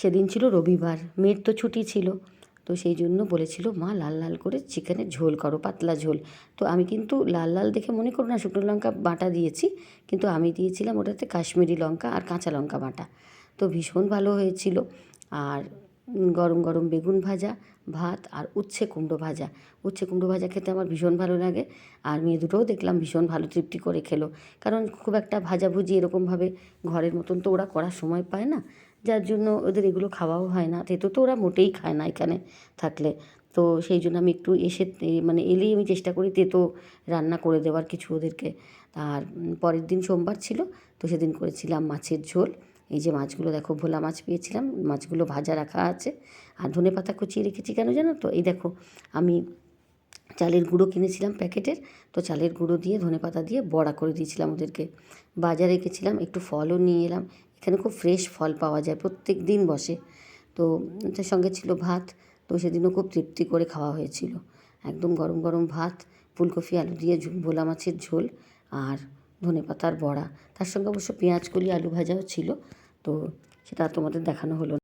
সেদিন ছিল রবিবার, মেয়ের তো ছুটি ছিল। তো সেই জন্য বলেছিল মা লাল লাল করে চিকেনের ঝোল করো, পাতলা ঝোল। তো আমি কিন্তু লাল লাল দেখে মনে করো না শুকনো লঙ্কা বাটা দিয়েছি, কিন্তু আমি দিয়েছিলাম ওটাতে কাশ্মীরি লঙ্কা আর কাঁচা লঙ্কা বাটা। তো ভীষণ ভালো হয়েছিল। আর গরম গরম বেগুন ভাজা, ভাত আর উচ্ছে কুমড়ো ভাজা। উচ্ছে কুমড়ো ভাজা খেতে আমার ভীষণ ভালো লাগে। আর মেয়ে দুটোও দেখলাম ভীষণ ভালো তৃপ্তি করে খেলো, কারণ খুব একটা ভাজাভুজি এরকমভাবে ঘরের মতন তো ওরা করার সময় পায় না, যার জন্য ওদের এগুলো খাওয়াও হয় না। তেতো তো ওরা মোটেই খায় না এখানে থাকলে। তো সেই জন্য আমি একটু মানে এলেই আমি চেষ্টা করি তেতো রান্না করে দেওয়ার কিছু ওদেরকে। আর পরের দিন সোমবার ছিল, তো সেদিন করেছিলাম মাছের ঝোল। এই যে মাছগুলো দেখো, ভোলা মাছ পেয়েছিলাম, মাছগুলো ভাজা রাখা আছে। আর ধনেপাতা কুচিয়ে রেখেছি কেন জানো তো, এই দেখো আমি চালের গুঁড়ো কিনেছিলাম প্যাকেটের, তো চালের গুঁড়ো দিয়ে ধনেপাতা দিয়ে বড়া করে দিয়েছিলাম ওদেরকে। বাজারে গেছিলাম, একটু ফলও নিয়ে এলাম। এখানে খুব ফ্রেশ ফল পাওয়া যায়, প্রত্যেক দিন বসে। তো তার সঙ্গে ছিল ভাত। তো সেদিনও খুব তৃপ্তি করে খাওয়া হয়েছিল। একদম গরম গরম ভাত, ফুলকপি আলু দিয়ে ভোলা মাছের ঝোল আর ধনেপাতার বড়া। তার সঙ্গে অবশ্য পেঁয়াজ কলি আলু ভাজাও ছিল। তো সেটা তোমাদের দেখানো হলো না।